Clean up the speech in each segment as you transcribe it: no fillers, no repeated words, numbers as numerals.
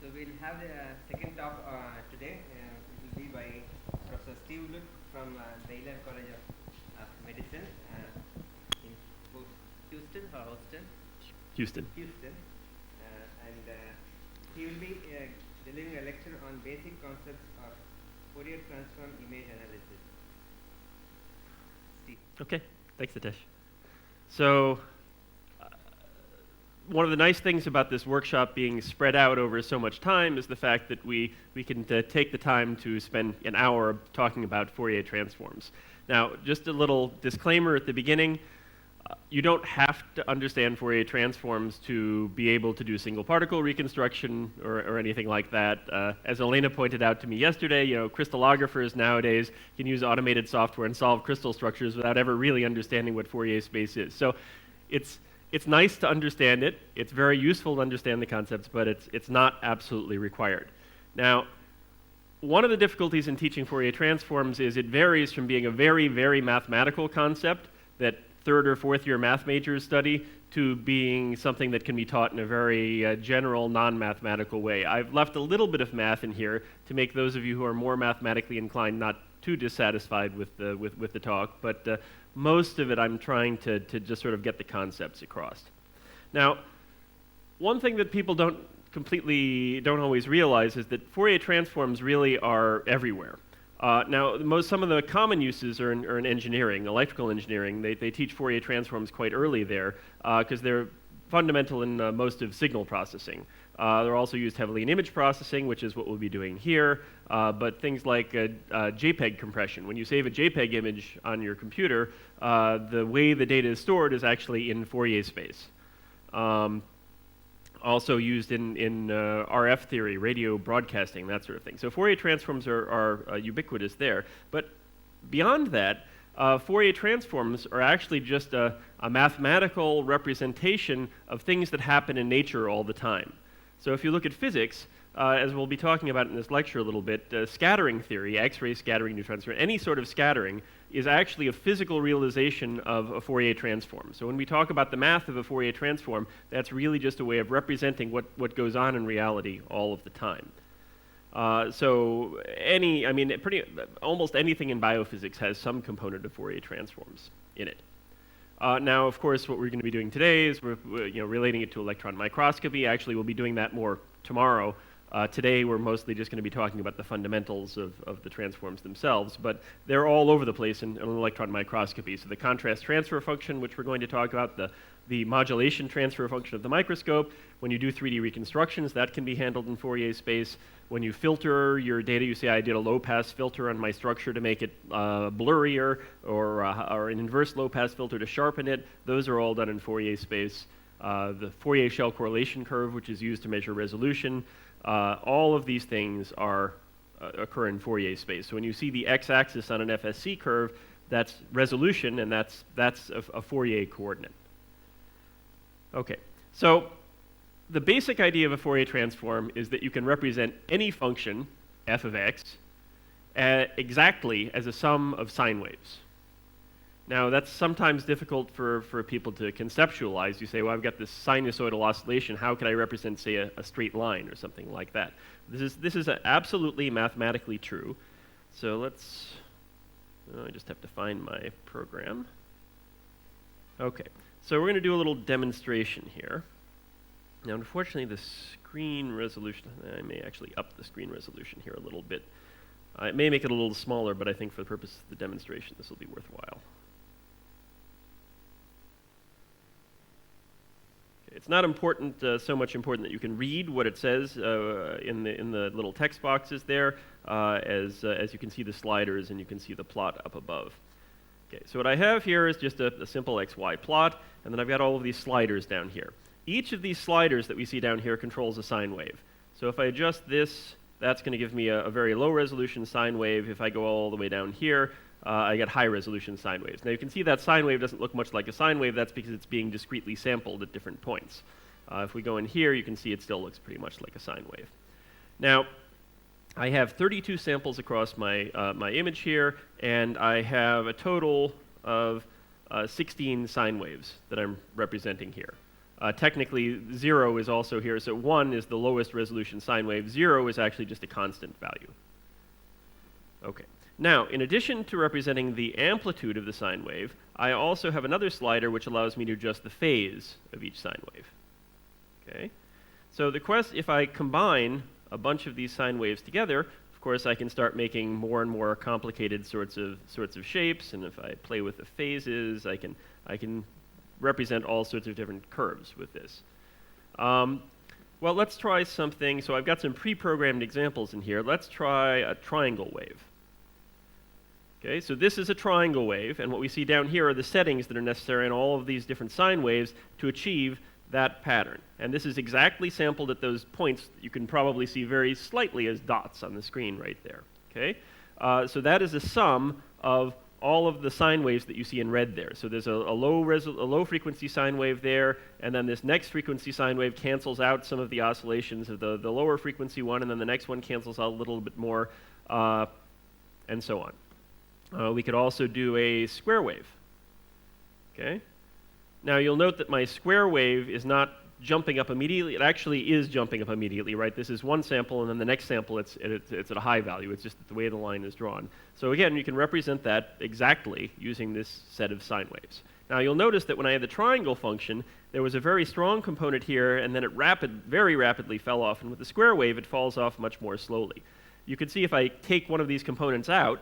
So we'll have the second talk today. It will be by Professor Steve Luke from Baylor College of Medicine in Houston or Houston? Houston. Houston. And he will be delivering a lecture on basic concepts of Fourier Transform image analysis. Steve. Okay, thanks, Nitesh. So, one of the nice things about this workshop being spread out over so much time is the fact that we can take the time to spend an hour talking about Fourier transforms. Now, just a little disclaimer at the beginning, you don't have to understand Fourier transforms to be able to do single particle reconstruction or anything like that. As Elena pointed out to me yesterday, crystallographers nowadays can use automated software and solve crystal structures without ever really understanding what Fourier space is. So it's nice to understand it. It's very useful to understand the concepts, but it's not absolutely required. Now, one of the difficulties in teaching Fourier transforms is it varies from being a very, very mathematical concept that third or fourth year math majors study to being something that can be taught in a very general, non-mathematical way. I've left a little bit of math in here to make those of you who are more mathematically inclined not too dissatisfied with the talk, but most of it I'm trying to just sort of get the concepts across. Now, one thing that people don't always realize is that Fourier transforms really are everywhere. Now, some of the common uses are in engineering, electrical engineering. They teach Fourier transforms quite early there because they're fundamental in most of signal processing. They're also used heavily in image processing, which is what we'll be doing here, but things like JPEG compression. When you save a JPEG image on your computer, the way the data is stored is actually in Fourier space. Also used in RF theory, radio broadcasting, that sort of thing. So Fourier transforms are ubiquitous there. But beyond that, Fourier transforms are actually just a mathematical representation of things that happen in nature all the time. So if you look at physics, as we'll be talking about in this lecture a little bit, scattering theory, X-ray scattering, neutron scattering, any sort of scattering is actually a physical realization of a Fourier transform. So when we talk about the math of a Fourier transform, that's really just a way of representing what goes on in reality all of the time. Almost anything in biophysics has some component of Fourier transforms in it. Now, of course, what we're going to be doing today is we're relating it to electron microscopy. Actually, we'll be doing that more tomorrow. Today, we're mostly just going to be talking about the fundamentals of the transforms themselves, but they're all over the place in electron microscopy. So the contrast transfer function, which we're going to talk about, the modulation transfer function of the microscope. When you do 3D reconstructions, that can be handled in Fourier space. When you filter your data, you say, I did a low-pass filter on my structure to make it blurrier, or an inverse low-pass filter to sharpen it. Those are all done in Fourier space. The Fourier shell correlation curve, which is used to measure resolution, all of these things occur in Fourier space. So when you see the x-axis on an FSC curve, that's resolution, and that's a Fourier coordinate. Okay, so the basic idea of a Fourier transform is that you can represent any function, f of x, exactly as a sum of sine waves. Now, that's sometimes difficult for people to conceptualize. You say, well, I've got this sinusoidal oscillation. How could I represent, say, a straight line or something like that? This is absolutely mathematically true. So I just have to find my program. Okay, so we're going to do a little demonstration here. Now, unfortunately, the screen resolution, I may actually up the screen resolution here a little bit. It may make it a little smaller, but I think for the purpose of the demonstration, this will be worthwhile. It's not important, so much important that you can read what it says in the little text boxes there, as you can see the sliders and you can see the plot up above. Okay, so what I have here is just a simple XY plot, and then I've got all of these sliders down here. Each of these sliders that we see down here controls a sine wave. So if I adjust this, that's going to give me a very low resolution sine wave. If I go all the way down here, I get high resolution sine waves. Now you can see that sine wave doesn't look much like a sine wave. That's because it's being discretely sampled at different points. If we go in here, you can see it still looks pretty much like a sine wave. Now, I have 32 samples across my image here, and I have a total of 16 sine waves that I'm representing here. Technically, 0 is also here, so 1 is the lowest resolution sine wave. 0 is actually just a constant value. Okay. Now, in addition to representing the amplitude of the sine wave, I also have another slider which allows me to adjust the phase of each sine wave. Okay? So if I combine a bunch of these sine waves together, of course I can start making more and more complicated sorts of shapes, and if I play with the phases, I can represent all sorts of different curves with this. Well, let's try something. So I've got some pre-programmed examples in here. Let's try a triangle wave. Okay, so this is a triangle wave, and what we see down here are the settings that are necessary in all of these different sine waves to achieve that pattern. And this is exactly sampled at those points that you can probably see very slightly as dots on the screen right there. Okay, so that is a sum of all of the sine waves that you see in red there. So there's a low frequency sine wave there, and then this next frequency sine wave cancels out some of the oscillations of the lower frequency one, and then the next one cancels out a little bit more, and so on. We could also do a square wave. Okay? Now you'll note that my square wave is not jumping up immediately. It actually is jumping up immediately, right? This is one sample, and then the next sample it's at a high value. It's just the way the line is drawn. So again, you can represent that exactly using this set of sine waves. Now you'll notice that when I had the triangle function, there was a very strong component here, and then it very rapidly fell off. And with the square wave, it falls off much more slowly. You can see if I take one of these components out,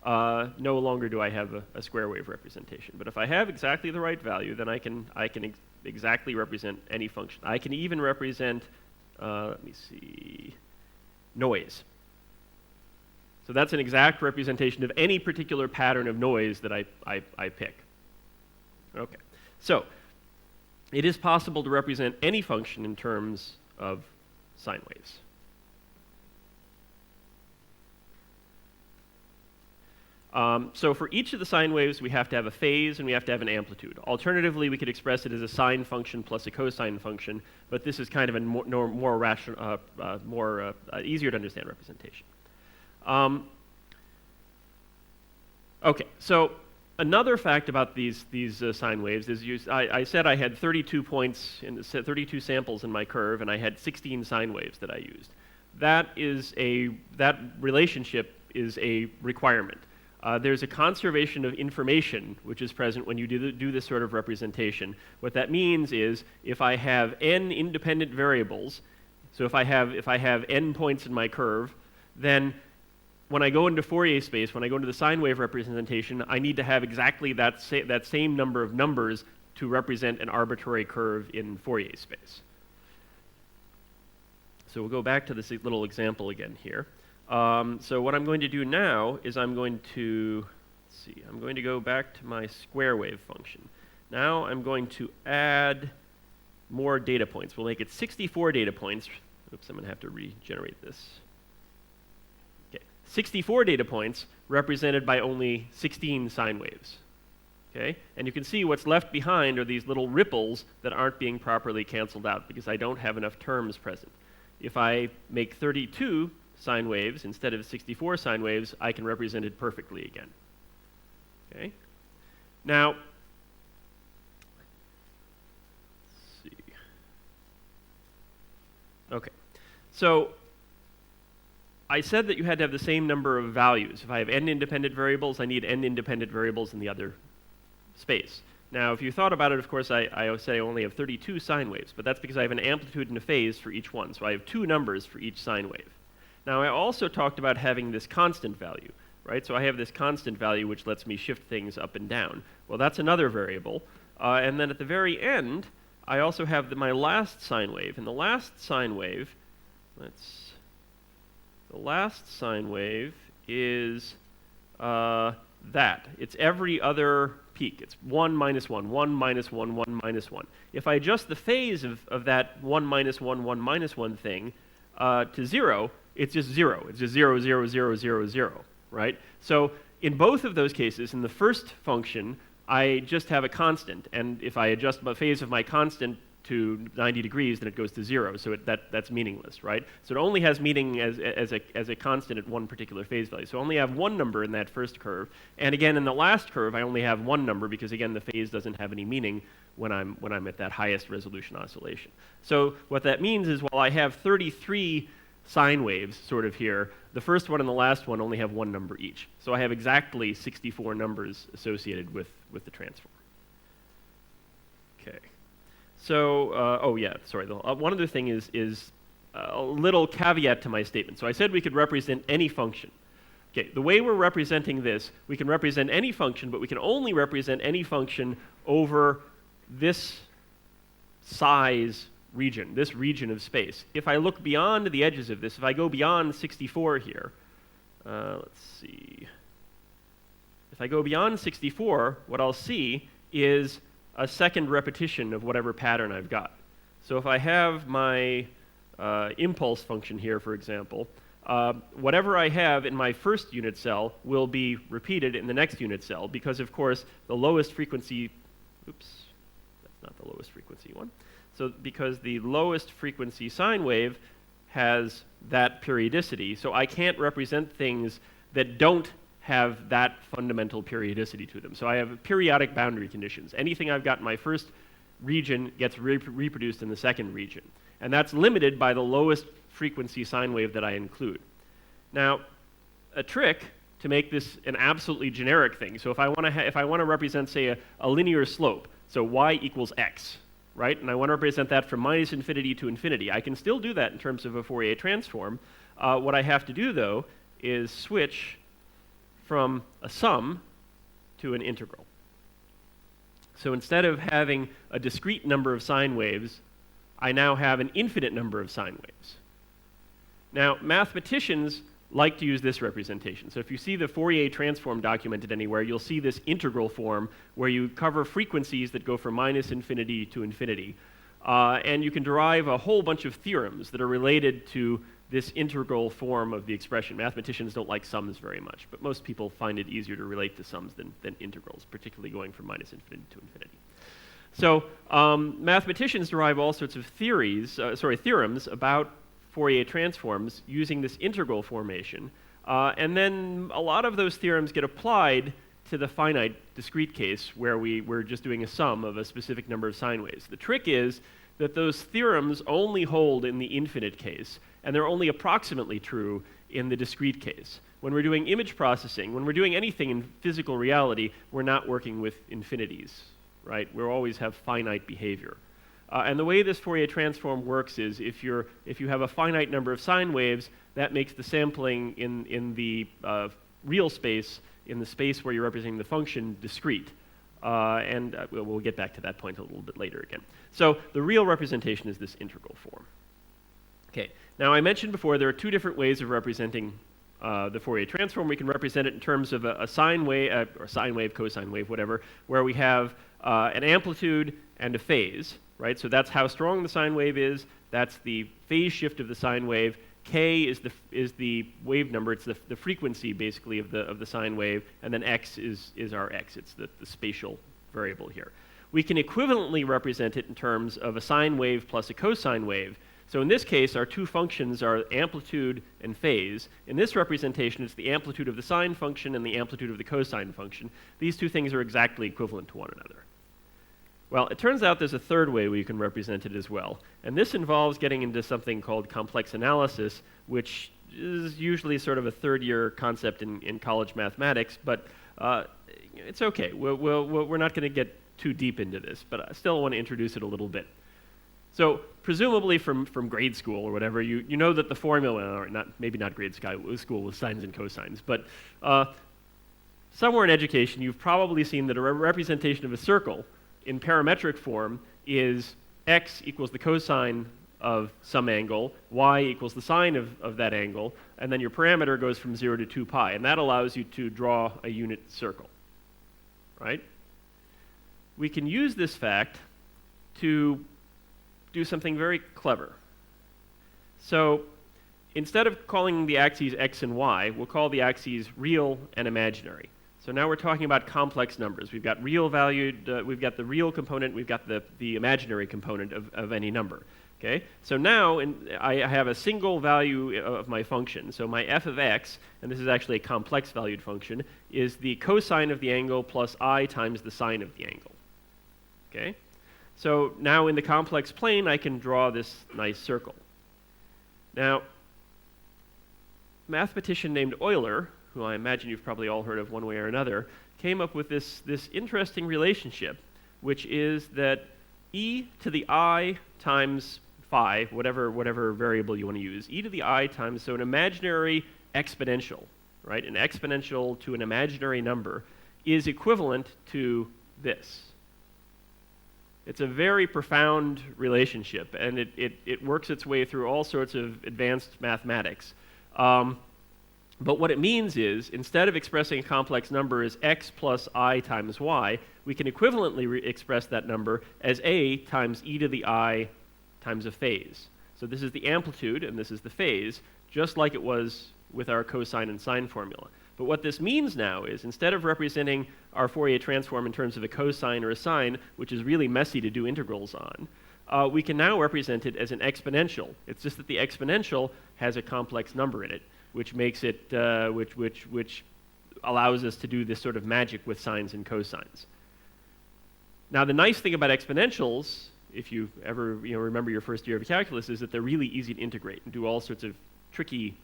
no longer do I have a square wave representation. But if I have exactly the right value, then I can exactly represent any function. I can even represent, let me see, noise. So that's an exact representation of any particular pattern of noise that I pick. Okay, so it is possible to represent any function in terms of sine waves. So for each of the sine waves, we have to have a phase and we have to have an amplitude. Alternatively, we could express it as a sine function plus a cosine function, but this is kind of a more rational, easier to understand representation. Okay, so another fact about these sine waves is I said I had 32 points, 32 samples in my curve, and I had 16 sine waves that I used. That relationship is a requirement. There's a conservation of information which is present when you do this sort of representation. What that means is if I have n independent variables, so if I have n points in my curve, then when I go into Fourier space, when I go into the sine wave representation, I need to have exactly that same number of numbers to represent an arbitrary curve in Fourier space. So we'll go back to this little example again here. So what I'm going to do now is I'm going to go back to my square wave function. Now I'm going to add more data points. We'll make it 64 data points. Oops, I'm going to have to regenerate this. Okay, 64 data points represented by only 16 sine waves. Okay, and you can see what's left behind are these little ripples that aren't being properly canceled out because I don't have enough terms present. If I make 32 sine waves instead of 64 sine waves, I can represent it perfectly again. Okay? Now, let's see. Okay. So, I said that you had to have the same number of values. If I have n independent variables, I need n independent variables in the other space. Now, if you thought about it, of course, I said I only have 32 sine waves, but that's because I have an amplitude and a phase for each one. So I have two numbers for each sine wave. Now, I also talked about having this constant value, right? So I have this constant value which lets me shift things up and down. Well, that's another variable. And then at the very end, I also have my last sine wave. And the last sine wave, is that. It's every other peak. It's 1 minus 1, 1 minus 1, 1 minus 1. If I adjust the phase of that 1 minus 1, 1 minus 1 thing to 0, it's just 0. It's just 0, 0, 0, 0, 0, right? So in both of those cases, in the first function, I just have a constant. And if I adjust the phase of my constant to 90 degrees, then it goes to 0. So that's meaningless, right? So it only has meaning as a constant at one particular phase value. So I only have one number in that first curve. And again, in the last curve, I only have one number because, again, the phase doesn't have any meaning when I'm at that highest resolution oscillation. So what that means is while I have 33 sine waves sort of here, the first one and the last one only have one number each. So I have exactly 64 numbers associated with the transform. Okay. So, oh yeah, sorry. One other thing is a little caveat to my statement. So I said we could represent any function. Okay, the way we're representing this, we can represent any function, but we can only represent any function over this size region, this region of space. If I look beyond the edges of this, if I go beyond 64 here, let's see. If I go beyond 64, what I'll see is a second repetition of whatever pattern I've got. So if I have my impulse function here, for example, whatever I have in my first unit cell will be repeated in the next unit cell because, of course, the lowest frequency, oops, that's not the lowest frequency one. So because the lowest frequency sine wave has that periodicity, so I can't represent things that don't have that fundamental periodicity to them. So I have periodic boundary conditions. Anything I've got in my first region gets reproduced in the second region. And that's limited by the lowest frequency sine wave that I include. Now, a trick to make this an absolutely generic thing, so if I want to represent, say, a linear slope, so y equals x, right? And I want to represent that from minus infinity to infinity. I can still do that in terms of a Fourier transform. What I have to do, though, is switch from a sum to an integral. So instead of having a discrete number of sine waves, I now have an infinite number of sine waves. Now, mathematicians like to use this representation. So if you see the Fourier transform documented anywhere, you'll see this integral form where you cover frequencies that go from minus infinity to infinity. And you can derive a whole bunch of theorems that are related to this integral form of the expression. Mathematicians don't like sums very much, but most people find it easier to relate to sums than integrals, particularly going from minus infinity to infinity. So mathematicians derive all sorts of theorems about Fourier transforms using this integral formation. And then a lot of those theorems get applied to the finite discrete case where we're just doing a sum of a specific number of sine waves. The trick is that those theorems only hold in the infinite case, and they're only approximately true in the discrete case. When we're doing image processing, when we're doing anything in physical reality, we're not working with infinities, right? We always have finite behavior. And the way this Fourier transform works is if you have a finite number of sine waves, that makes the sampling in the real space, in the space where you're representing the function, discrete. We'll get back to that point a little bit later again. So the real representation is this integral form. Okay, now I mentioned before there are two different ways of representing the Fourier transform. We can represent it in terms of a sine wave, or sine wave, cosine wave, whatever, where we have an amplitude and a phase, right? So that's how strong the sine wave is. That's the phase shift of the sine wave. K is the wave number. It's the frequency, basically, of the sine wave. And then x is our x. It's the spatial variable here. We can equivalently represent it in terms of a sine wave plus a cosine wave. So in this case, our two functions are amplitude and phase. In this representation, it's the amplitude of the sine function and the amplitude of the cosine function. These two things are exactly equivalent to one another. Well, it turns out there's a third way we can represent it as well. And this involves getting into something called complex analysis, which is usually sort of a third-year concept in college mathematics, but it's okay. We're not going to get too deep into this, but I still want to introduce it a little bit. So presumably from grade school or whatever, you know that the formula, or maybe not grade school with sines and cosines, but somewhere in education you've probably seen that a representation of a circle in parametric form is x equals the cosine of some angle, y equals the sine of that angle, and then your parameter goes from 0 to 2 pi, and that allows you to draw a unit circle, right? We can use this fact to do something very clever. So instead of calling the axes x and y, we'll call the axes real and imaginary. So now we're talking about complex numbers. We've got real valued, we've got the real component, we've got the imaginary component of any number. Okay? So now I have a single value of my function. So my f of x, and this is actually a complex valued function, is the cosine of the angle plus I times the sine of the angle. Okay? So now in the complex plane, I can draw this nice circle. Now, a mathematician named Euler, who I imagine you've probably all heard of one way or another, came up with this interesting relationship, which is that e to the I times phi, whatever variable you want to use, e to the I times, so an imaginary exponential, right? An exponential to an imaginary number is equivalent to this. It's a very profound relationship, and it works its way through all sorts of advanced mathematics. But what it means is, instead of expressing a complex number as x plus I times y, we can equivalently express that number as a times e to the I times a phase. So this is the amplitude, and this is the phase, just like it was with our cosine and sine formula. But what this means now is, instead of representing our Fourier transform in terms of a cosine or a sine, which is really messy to do integrals on, we can now represent it as an exponential. It's just that the exponential has a complex number in it, which makes it, which allows us to do this sort of magic with sines and cosines. Now, the nice thing about exponentials, if you ever remember your first year of calculus, is that they're really easy to integrate and do all sorts of tricky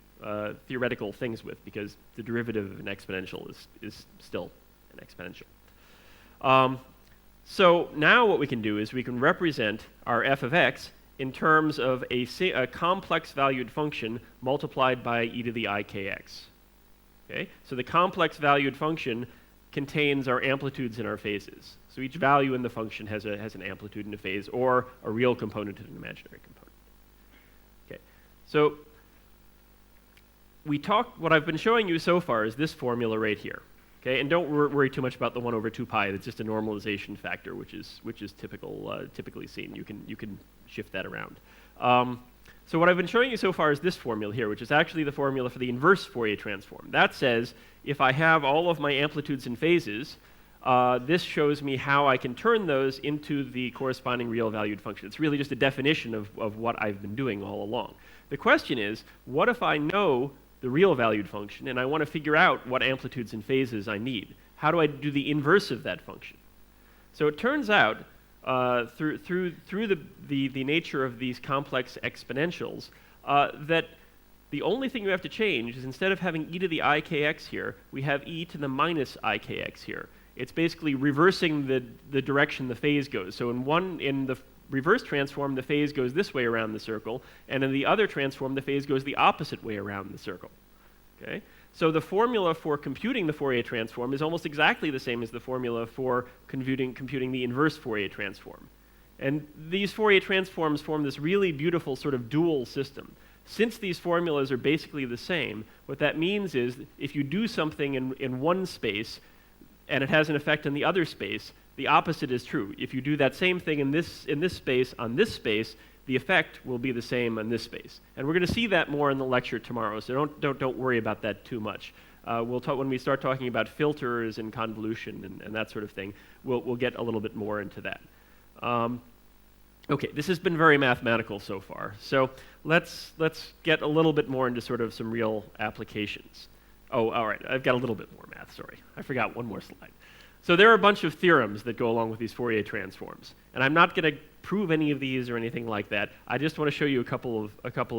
theoretical things with, because the derivative of an exponential is still an exponential. So now what we can do is we can represent our f of x in terms of a complex valued function multiplied by e to the I kx. Okay? So the complex valued function contains our amplitudes and our phases. So each value in the function has an amplitude and a phase, or a real component and an imaginary component. Okay. So what I've been showing you so far is this formula right here. Okay? And don't worry too much about the 1 over 2 pi. It's just a normalization factor, which is typically seen. You can shift that around. So what I've been showing you so far is this formula here, which is actually the formula for the inverse Fourier transform. That says if I have all of my amplitudes and phases, this shows me how I can turn those into the corresponding real valued function. It's really just a definition of what I've been doing all along. The question is, what if I know the real valued function and I want to figure out what amplitudes and phases I need? How do I do the inverse of that function? So it turns out, through the nature of these complex exponentials, that the only thing you have to change is, instead of having e to the I kx here, we have e to the minus I kx here. It's basically reversing the direction the phase goes. So in the reverse transform, the phase goes this way around the circle, and in the other transform, the phase goes the opposite way around the circle. Okay? So the formula for computing the Fourier transform is almost exactly the same as the formula for computing the inverse Fourier transform. And these Fourier transforms form this really beautiful sort of dual system. Since these formulas are basically the same, what that means is, if you do something in one space and it has an effect in the other space, the opposite is true. If you do that same thing in this space on this space, the effect will be the same on this space. And we're going to see that more in the lecture tomorrow, so don't worry about that too much. We'll talk when we start talking about filters and convolution and that sort of thing. We'll get a little bit more into that. Okay, this has been very mathematical so far. So let's get a little bit more into sort of some real applications. Oh, all right, I've got a little bit more math, sorry. I forgot one more slide. So there are a bunch of theorems that go along with these Fourier transforms. And I'm not going to prove any of these or anything like that. I just want to show you a couple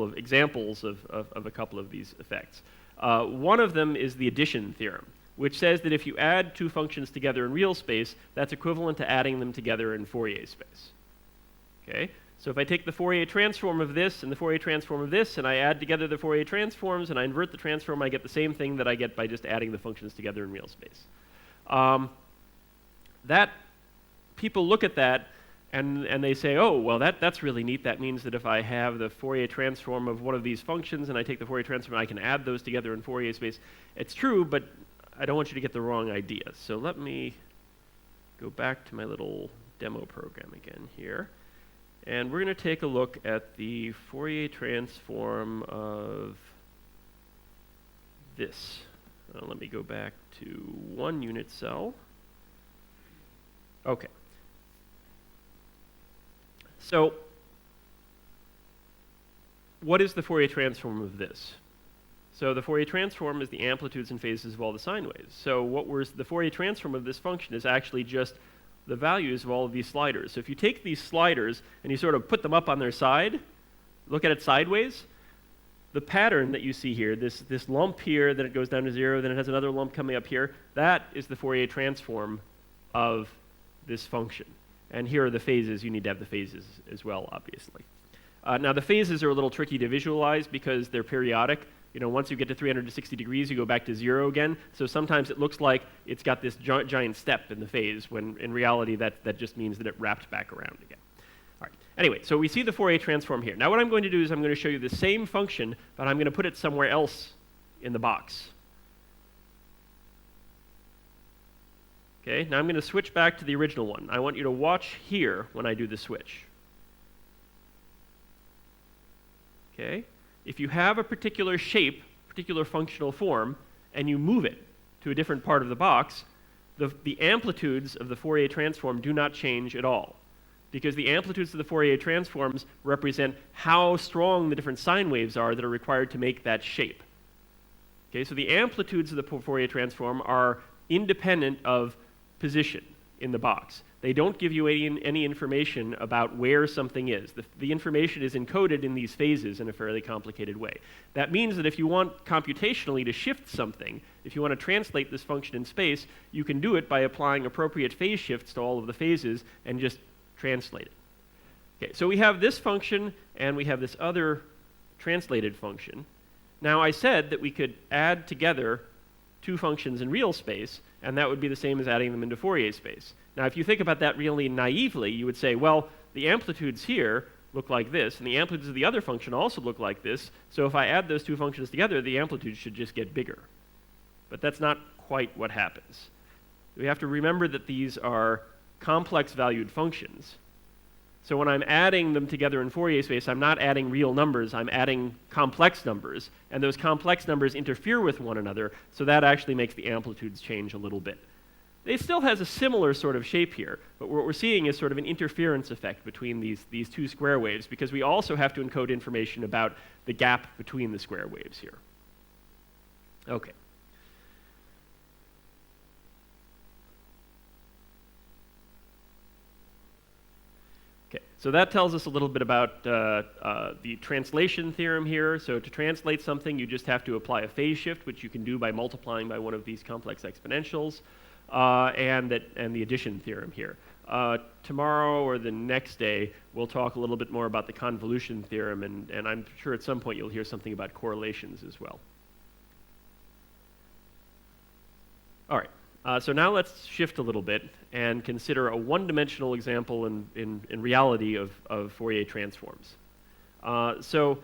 of examples of a couple of these effects. One of them is the addition theorem, which says that if you add two functions together in real space, that's equivalent to adding them together in Fourier space. Okay? So if I take the Fourier transform of this and the Fourier transform of this, and I add together the Fourier transforms, and I invert the transform, I get the same thing that I get by just adding the functions together in real space. People look at that and they say, oh, well, that's really neat. That means that if I have the Fourier transform of one of these functions and I take the Fourier transform, I can add those together in Fourier space. It's true, but I don't want you to get the wrong idea. So let me go back to my little demo program again here. And we're going to take a look at the Fourier transform of this. Let me go back to 1 unit cell. Okay. So what is the Fourier transform of this? So the Fourier transform is the amplitudes and phases of all the sine waves. So the Fourier transform of this function is actually just the values of all of these sliders. So if you take these sliders and you sort of put them up on their side, look at it sideways, the pattern that you see here, this lump here, then it goes down to 0, then it has another lump coming up here, that is the Fourier transform of this function. And here are the phases. You need to have the phases as well, obviously. Now, the phases are a little tricky to visualize because they're periodic. You know, once you get to 360 degrees, you go back to 0 again. So sometimes it looks like it's got this giant step in the phase, when in reality that just means that it wrapped back around again. All right. Anyway, so we see the Fourier transform here. Now what I'm going to do is I'm going to show you the same function, but I'm going to put it somewhere else in the box. Okay, now I'm going to switch back to the original one. I want you to watch here when I do the switch. Okay, if you have a particular shape, particular functional form, and you move it to a different part of the box, the amplitudes of the Fourier transform do not change at all, because the amplitudes of the Fourier transforms represent how strong the different sine waves are that are required to make that shape. Okay, so the amplitudes of the Fourier transform are independent of position in the box. They don't give you any information about where something is. The information is encoded in these phases in a fairly complicated way. That means that if you want computationally to shift something, if you want to translate this function in space, you can do it by applying appropriate phase shifts to all of the phases and just translate it. Okay, so we have this function and we have this other translated function. Now I said that we could add together two functions in real space, and that would be the same as adding them into Fourier space. Now if you think about that really naively, you would say, well, the amplitudes here look like this, and the amplitudes of the other function also look like this, so if I add those two functions together, the amplitude should just get bigger. But that's not quite what happens. We have to remember that these are complex valued functions. So when I'm adding them together in Fourier space, I'm not adding real numbers, I'm adding complex numbers, and those complex numbers interfere with one another, so that actually makes the amplitudes change a little bit. It still has a similar sort of shape here, but what we're seeing is sort of an interference effect between these two square waves, because we also have to encode information about the gap between the square waves here. Okay. Okay, so that tells us a little bit about the translation theorem here. So to translate something, you just have to apply a phase shift, which you can do by multiplying by one of these complex exponentials, and the addition theorem here. Tomorrow or the next day, we'll talk a little bit more about the convolution theorem, and I'm sure at some point you'll hear something about correlations as well. All right. So now let's shift a little bit and consider a one-dimensional example in reality of Fourier transforms. So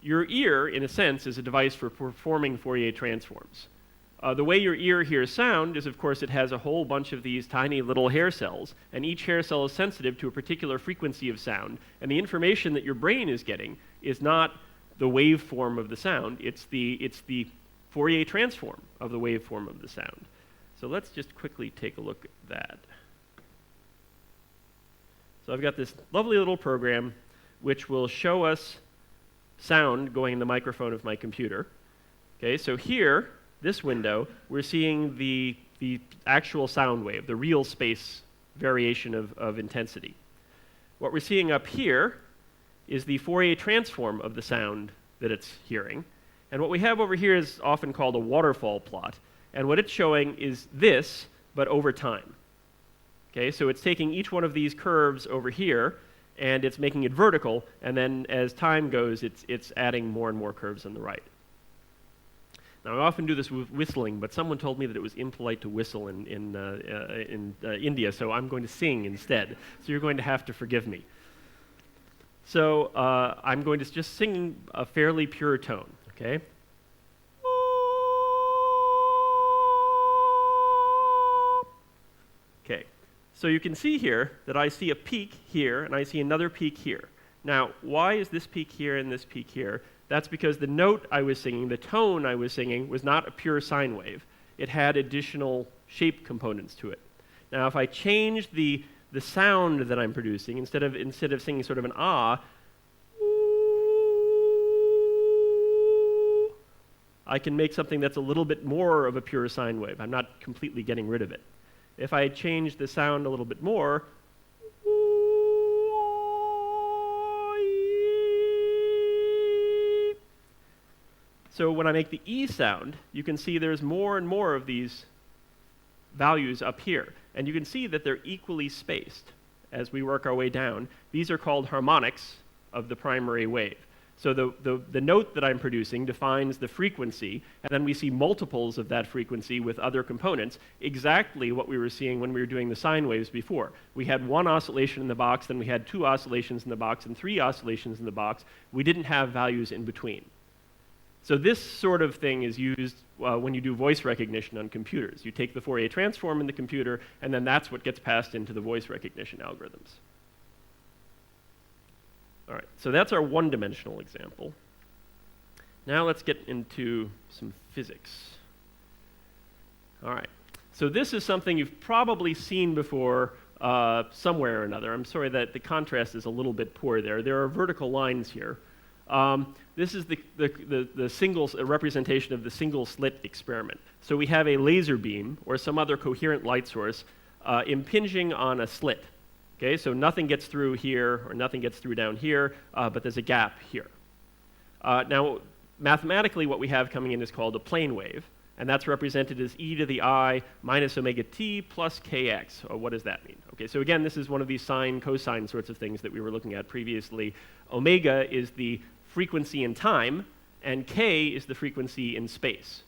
your ear, in a sense, is a device for performing Fourier transforms. The way your ear hears sound is, of course, it has a whole bunch of these tiny little hair cells, and each hair cell is sensitive to a particular frequency of sound, and the information that your brain is getting is not the waveform of the sound, it's the Fourier transform of the waveform of the sound. So let's just quickly take a look at that. So I've got this lovely little program which will show us sound going in the microphone of my computer. Okay, so here, this window, we're seeing the actual sound wave, the real space variation of intensity. What we're seeing up here is the Fourier transform of the sound that it's hearing. And what we have over here is often called a waterfall plot. And what it's showing is this, but over time. Okay, so it's taking each one of these curves over here, and it's making it vertical, and then as time goes, it's adding more and more curves on the right. Now, I often do this with whistling, but someone told me that it was impolite to whistle in India, so I'm going to sing instead. So you're going to have to forgive me. So I'm going to just sing a fairly pure tone, okay? Okay, so you can see here that I see a peak here, and I see another peak here. Now, why is this peak here and this peak here? That's because the note I was singing, the tone I was singing, was not a pure sine wave. It had additional shape components to it. Now, if I change the sound that I'm producing, instead of singing sort of an ah, I can make something that's a little bit more of a pure sine wave. I'm not completely getting rid of it. if I change the sound a little bit more, so when I make the E sound, you can see there's more and more of these values up here. And you can see that they're equally spaced as we work our way down. These are called harmonics of the primary wave. So the note that I'm producing defines the frequency, and then we see multiples of that frequency with other components, exactly what we were seeing when we were doing the sine waves before. We had one oscillation in the box, then we had two oscillations in the box, and three oscillations in the box. We didn't have values in between. So this sort of thing is used when you do voice recognition on computers. You take the Fourier transform in the computer, and then that's what gets passed into the voice recognition algorithms. All right, so that's our one-dimensional example. Now let's get into some physics. All right, so this is something you've probably seen before somewhere or another. I'm sorry that the contrast is a little bit poor there. There are vertical lines here. This is a representation of the single slit experiment. So we have a laser beam or some other coherent light source impinging on a slit. Okay, so nothing gets through here or nothing gets through down here, but there's a gap here. Now, mathematically, what we have coming in is called a plane wave, and that's represented as e to the I minus omega t plus kx. Or what does that mean? Okay, so again, this is one of these sine, cosine sorts of things that we were looking at previously. Omega is the frequency in time, and k is the frequency in space.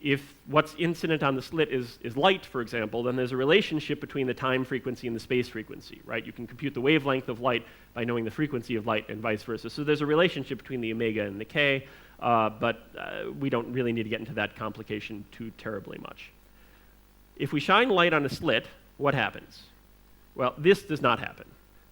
If what's incident on the slit is light, for example, then there's a relationship between the time frequency and the space frequency, right? You can compute the wavelength of light by knowing the frequency of light and vice versa. So there's a relationship between the omega and the k, but we don't really need to get into that complication too terribly much. If we shine light on a slit, what happens? Well, this does not happen,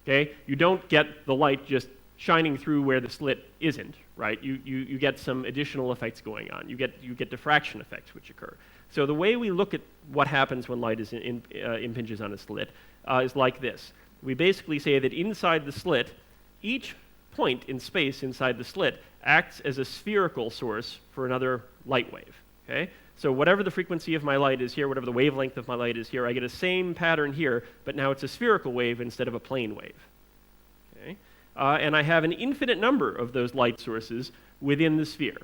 okay? You don't get the light just shining through where the slit isn't, right? You get some additional effects going on. You get diffraction effects which occur. So the way we look at what happens when light is impinges on a slit is like this. We basically say that inside the slit, each point in space inside the slit acts as a spherical source for another light wave, okay? So whatever the frequency of my light is here, whatever the wavelength of my light is here, I get a same pattern here, but now it's a spherical wave instead of a plane wave, okay? And I have an infinite number of those light sources within the sphere.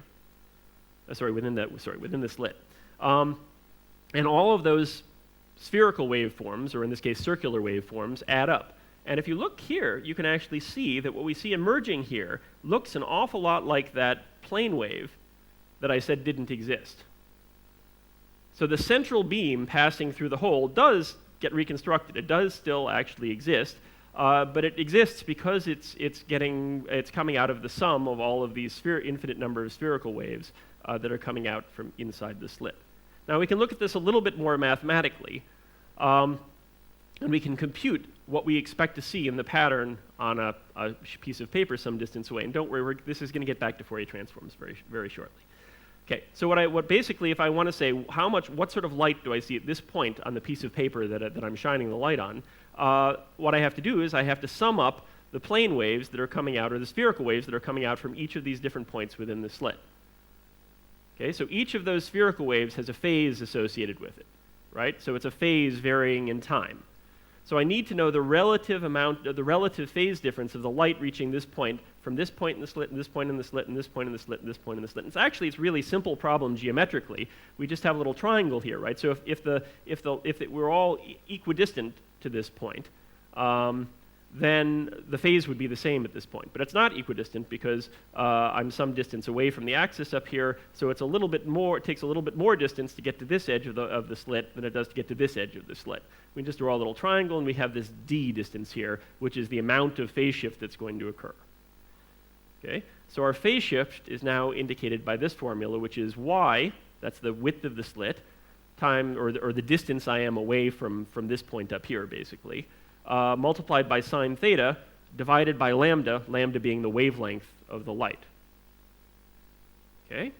Within the slit. And all of those spherical waveforms, or in this case circular waveforms, add up. And if you look here, you can actually see that what we see emerging here looks an awful lot like that plane wave that I said didn't exist. So the central beam passing through the hole does get reconstructed. It does still actually exist. But it exists because it's coming out of the sum of all of these infinite number of spherical waves that are coming out from inside the slit. Now we can look at this a little bit more mathematically, and we can compute what we expect to see in the pattern on a piece of paper some distance away. And don't worry, this is going to get back to Fourier transforms very, very shortly. Okay, so what basically, if I want to say what sort of light do I see at this point on the piece of paper that I'm shining the light on, what I have to do is I have to sum up the plane waves that are coming out, or the spherical waves that are coming out from each of these different points within the slit. Okay, so each of those spherical waves has a phase associated with it, right? So it's a phase varying in time. So I need to know the relative phase difference of the light reaching this point from this point in the slit, and this point in the slit, and this point in the slit, and this point in the slit. And it's really simple problem geometrically. We just have a little triangle here, right? So if we're all equidistant to this point, then the phase would be the same at this point. But it's not equidistant because I'm some distance away from the axis up here, so it's a little bit more. It takes a little bit more distance to get to this edge of the slit than it does to get to this edge of the slit. We just draw a little triangle, and we have this d distance here, which is the amount of phase shift that's going to occur. Okay, so our phase shift is now indicated by this formula, which is y, that's the width of the slit, time or the distance I am away from this point up here, basically, multiplied by sine theta, divided by lambda, lambda being the wavelength of the light. Okay?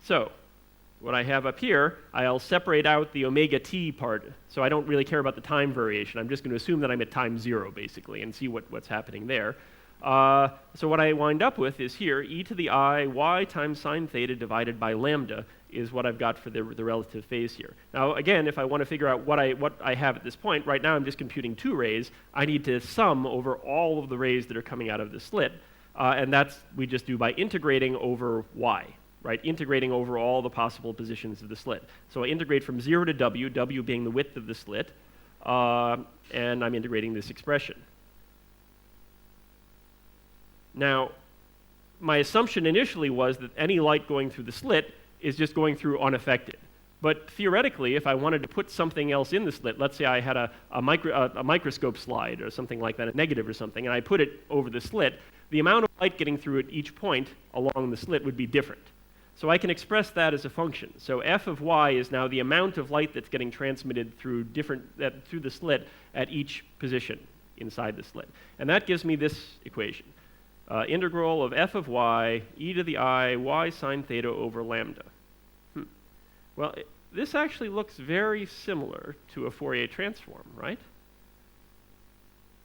So, what I have up here, I'll separate out the omega t part, so I don't really care about the time variation. I'm just going to assume that I'm at time 0, basically, and see what's happening there. So what I wind up with is here, e to the I y times sine theta divided by lambda is what I've got for the relative phase here. Now again, if I want to figure out what I have at this point, right now I'm just computing two rays. I need to sum over all of the rays that are coming out of the slit, and that's we just do by integrating over y, right? Integrating over all the possible positions of the slit. So I integrate from 0 to w, w being the width of the slit, and I'm integrating this expression. Now, my assumption initially was that any light going through the slit is just going through unaffected. But theoretically, if I wanted to put something else in the slit, let's say I had a microscope slide or something like that, a negative or something, and I put it over the slit, the amount of light getting through at each point along the slit would be different. So I can express that as a function. So f of y is now the amount of light that's getting transmitted through through the slit at each position inside the slit. And that gives me this equation. Integral of f of y, e to the I, y sine theta over lambda. Well, this actually looks very similar to a Fourier transform, right?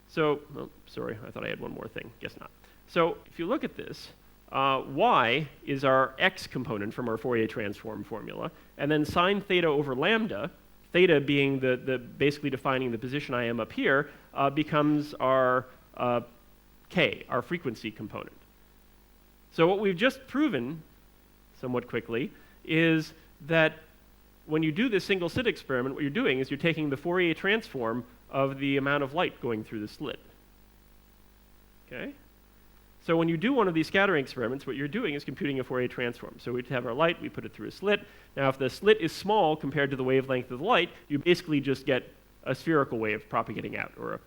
So, oh, sorry, I thought I had one more thing. Guess not. So, if you look at this, y is our x component from our Fourier transform formula, and then sine theta over lambda, theta being the basically defining the position I am up here, becomes our k, our frequency component. So what we've just proven, somewhat quickly, is that when you do this single slit experiment, what you're doing is you're taking the Fourier transform of the amount of light going through the slit. Okay? So when you do one of these scattering experiments, what you're doing is computing a Fourier transform. So we have our light, we put it through a slit. Now if the slit is small compared to the wavelength of the light, you basically just get a spherical wave propagating out, or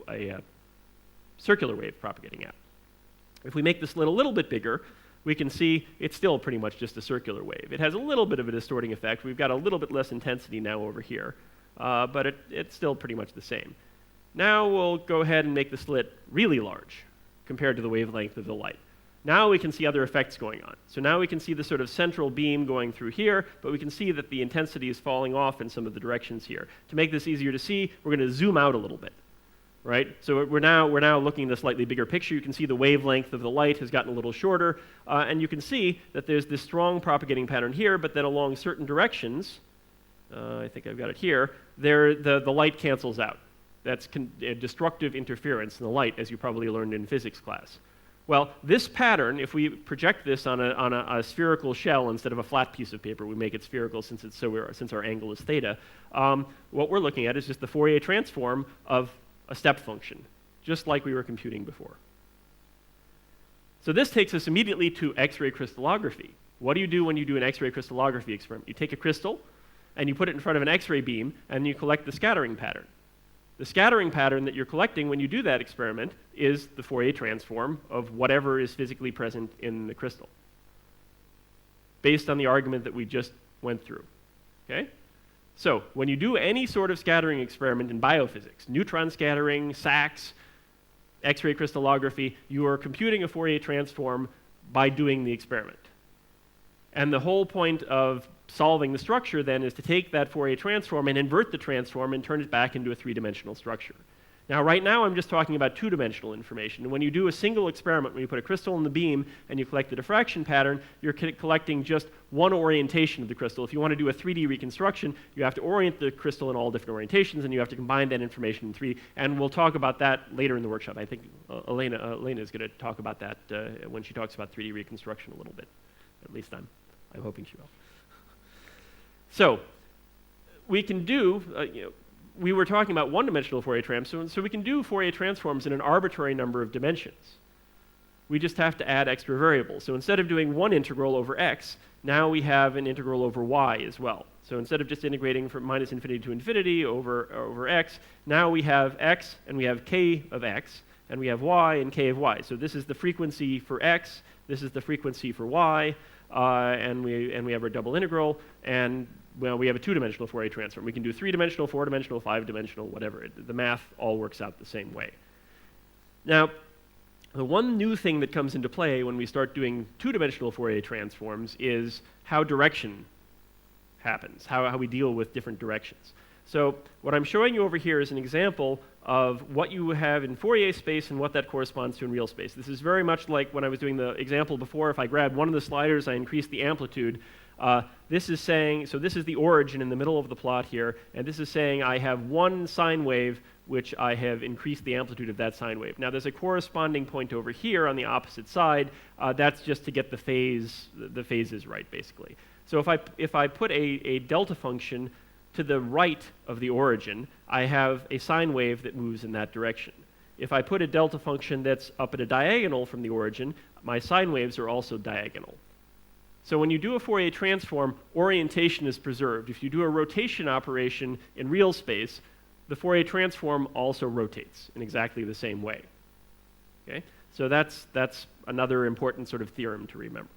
a circular wave propagating out. If we make the slit a little bit bigger, we can see it's still pretty much just a circular wave. It has a little bit of a distorting effect. We've got a little bit less intensity now over here, but it's still pretty much the same. Now we'll go ahead and make the slit really large compared to the wavelength of the light. Now we can see other effects going on. So now we can see the sort of central beam going through here, but we can see that the intensity is falling off in some of the directions here. To make this easier to see, we're going to zoom out a little bit. Right? So we're now looking at a slightly bigger picture. You can see the wavelength of the light has gotten a little shorter, and you can see that there's this strong propagating pattern here, but then along certain directions, I think I've got it here, the light cancels out. That's destructive interference in the light, as you probably learned in physics class. Well, this pattern, if we project this on a spherical shell instead of a flat piece of paper, we make it spherical since our angle is theta, what we're looking at is just the Fourier transform of a step function, just like we were computing before. So this takes us immediately to X-ray crystallography. What do you do when you do an X-ray crystallography experiment? You take a crystal, and you put it in front of an X-ray beam, and you collect the scattering pattern. The scattering pattern that you're collecting when you do that experiment is the Fourier transform of whatever is physically present in the crystal, based on the argument that we just went through. Okay? So when you do any sort of scattering experiment in biophysics, neutron scattering, SACS, X-ray crystallography, you are computing a Fourier transform by doing the experiment. And the whole point of solving the structure then is to take that Fourier transform and invert the transform and turn it back into a three-dimensional structure. Now, right now, I'm just talking about two-dimensional information. And when you do a single experiment, when you put a crystal in the beam and you collect the diffraction pattern, you're collecting just one orientation of the crystal. If you want to do a 3D reconstruction, you have to orient the crystal in all different orientations, and you have to combine that information in 3D. And we'll talk about that later in the workshop. I think Elena is going to talk about that when she talks about 3D reconstruction a little bit. At least I'm hoping she will. So we can do, we were talking about one-dimensional Fourier transforms, so we can do Fourier transforms in an arbitrary number of dimensions. We just have to add extra variables. So instead of doing one integral over x, now we have an integral over y as well. So instead of just integrating from minus infinity to infinity over x, now we have x and we have k of x, and we have y and k of y. So this is the frequency for x, this is the frequency for y, and we have our double integral, and well, we have a two-dimensional Fourier transform. We can do three-dimensional, four-dimensional, five-dimensional, whatever. The math all works out the same way. Now, the one new thing that comes into play when we start doing two-dimensional Fourier transforms is how direction happens, how we deal with different directions. So what I'm showing you over here is an example of what you have in Fourier space and what that corresponds to in real space. This is very much like when I was doing the example before. If I grab one of the sliders, I increase the amplitude. This is saying, so this is the origin in the middle of the plot here, and this is saying I have one sine wave which I have increased the amplitude of that sine wave. Now there's a corresponding point over here on the opposite side. That's just to get the phases right, basically. So if I put a delta function to the right of the origin, I have a sine wave that moves in that direction. If I put a delta function that's up at a diagonal from the origin, my sine waves are also diagonal. So when you do a Fourier transform, orientation is preserved. If you do a rotation operation in real space, the Fourier transform also rotates in exactly the same way. Okay? So that's another important sort of theorem to remember.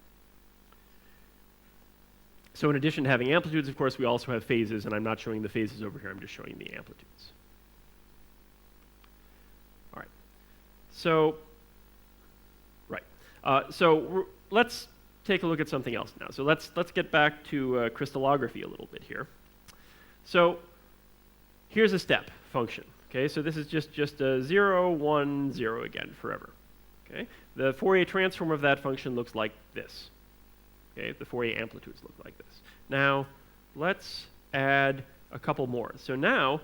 So in addition to having amplitudes, of course, we also have phases, and I'm not showing the phases over here, I'm just showing the amplitudes. All right. So, let's take a look at something else now. So let's get back to crystallography a little bit here. So here's a step function. Okay, so this is just a 0, 1, 0 again forever. Okay, the Fourier transform of that function looks like this. Okay, the Fourier amplitudes look like this. Now let's add a couple more. So now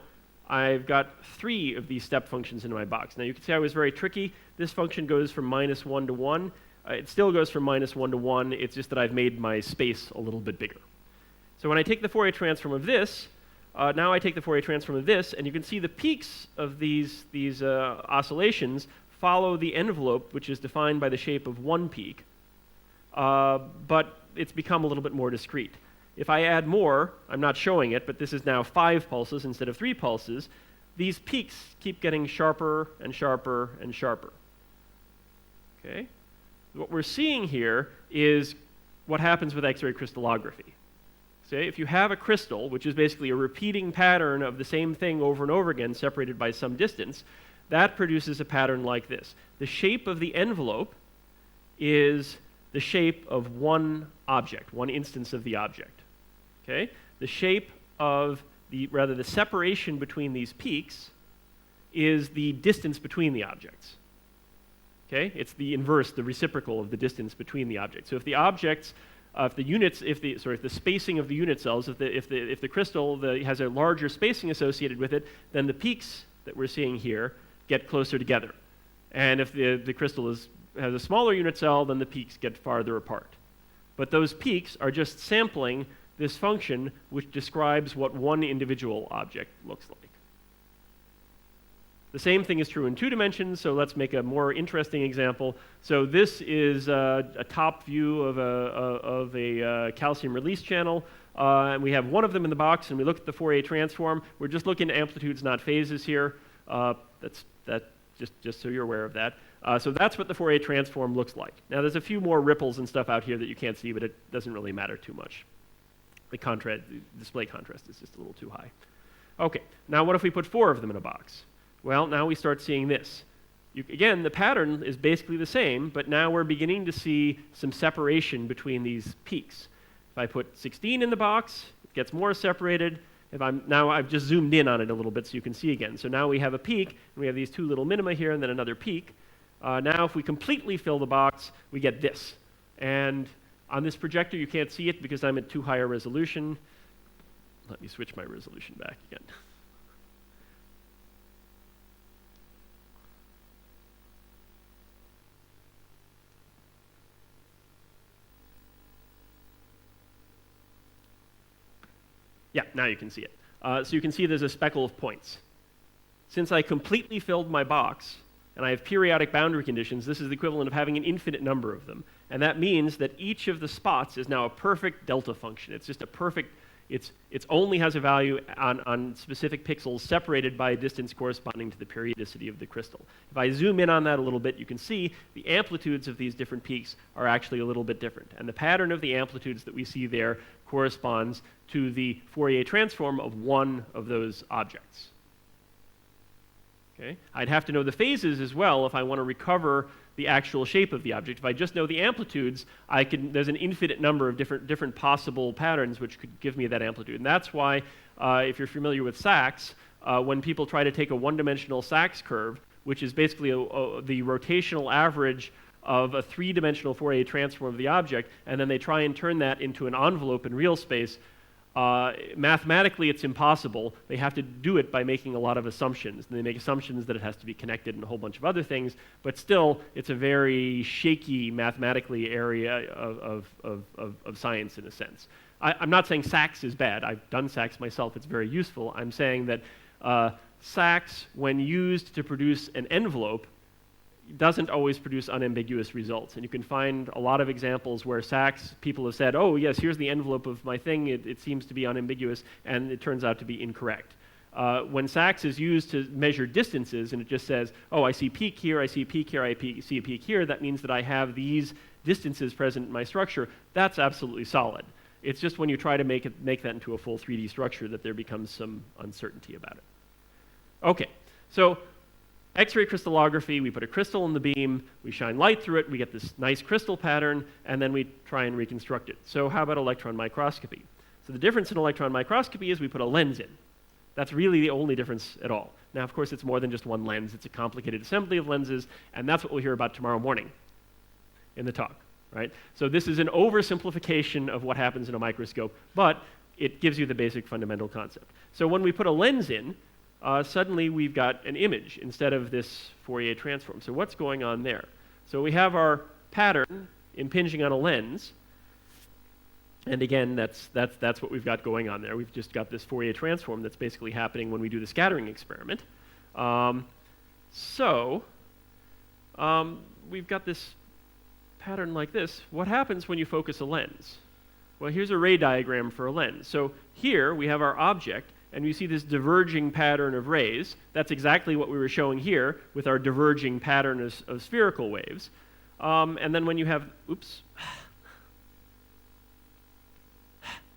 I've got 3 of these step functions in my box. Now you can see I was very tricky. This function goes from -1 to 1. It still goes from -1 to 1. It's just that I've made my space a little bit bigger. So when I take the Fourier transform of this, now I take the Fourier transform of this, and you can see the peaks of these oscillations follow the envelope, which is defined by the shape of one peak, but it's become a little bit more discrete. If I add more, I'm not showing it, but this is now 5 pulses instead of 3 pulses, these peaks keep getting sharper and sharper and sharper. Okay? What we're seeing here is what happens with X-ray crystallography. Say, if you have a crystal, which is basically a repeating pattern of the same thing over and over again, separated by some distance, that produces a pattern like this. The shape of the envelope is the shape of one object, one instance of the object. Okay? The shape of the separation between these peaks is the distance between the objects. Okay? It's the inverse, the reciprocal of the distance between the objects. So if the objects, if the spacing of the unit cells, if the crystal has a larger spacing associated with it, then the peaks that we're seeing here get closer together. And if the crystal has a smaller unit cell, then the peaks get farther apart. But those peaks are just sampling this function which describes what one individual object looks like. The same thing is true in 2 dimensions, so let's make a more interesting example. So this is a top view of a calcium release channel, and we have one of them in the box, and we look at the Fourier transform. We're just looking at amplitudes, not phases here. Just so you're aware of that. So that's what the Fourier transform looks like. Now there's a few more ripples and stuff out here that you can't see, but it doesn't really matter too much. The display contrast is just a little too high. Okay, now what if we put 4 of them in a box? Well, now we start seeing this. Again, the pattern is basically the same, but now we're beginning to see some separation between these peaks. If I put 16 in the box, it gets more separated. Now I've just zoomed in on it a little bit so you can see again. So now we have a peak, and we have these 2 little minima here, and then another peak. Now if we completely fill the box, we get this. And on this projector, you can't see it because I'm at too high a resolution. Let me switch my resolution back again. Yeah, now you can see it. So you can see there's a speckle of points. Since I completely filled my box, and I have periodic boundary conditions, this is the equivalent of having an infinite number of them. And that means that each of the spots is now a perfect delta function. It's just a perfect, it only has a value on specific pixels separated by a distance corresponding to the periodicity of the crystal. If I zoom in on that a little bit, you can see the amplitudes of these different peaks are actually a little bit different. And the pattern of the amplitudes that we see there corresponds to the Fourier transform of one of those objects. Okay? I'd have to know the phases as well if I want to recover the actual shape of the object. If I just know the amplitudes, there's an infinite number of different possible patterns which could give me that amplitude. And that's why if you're familiar with Sachs, when people try to take a one-dimensional Sachs curve, which is basically the rotational average of a three-dimensional Fourier transform of the object, and then they try and turn that into an envelope in real space, mathematically it's impossible. They have to do it by making a lot of assumptions. And they make assumptions that it has to be connected and a whole bunch of other things, but still it's a very shaky mathematically area of science in a sense. I'm not saying Sachs is bad. I've done Sachs myself. It's very useful. I'm saying that Sachs, when used to produce an envelope, doesn't always produce unambiguous results. And you can find a lot of examples where Sachs, people have said, oh yes, here's the envelope of my thing, it seems to be unambiguous, and it turns out to be incorrect. When Sachs is used to measure distances, and it just says, oh, I see peak here, I see peak here, see a peak here, that means that I have these distances present in my structure, that's absolutely solid. It's just when you try to make that into a full 3D structure that there becomes some uncertainty about it. Okay, so X-ray crystallography, we put a crystal in the beam, we shine light through it, we get this nice crystal pattern, and then we try and reconstruct it. So how about electron microscopy? So the difference in electron microscopy is we put a lens in. That's really the only difference at all. Now, of course, it's more than just one lens. It's a complicated assembly of lenses, and that's what we'll hear about tomorrow morning in the talk, right? So this is an oversimplification of what happens in a microscope, but it gives you the basic fundamental concept. So when we put a lens in, suddenly we've got an image instead of this Fourier transform. So what's going on there? So we have our pattern impinging on a lens, and again, that's what we've got going on there. We've just got this Fourier transform that's basically happening when we do the scattering experiment. We've got this pattern like this. What happens when you focus a lens? Well, here's a ray diagram for a lens. So here we have our object, and you see this diverging pattern of rays. That's exactly what we were showing here with our diverging pattern of spherical waves. And then when you have, oops,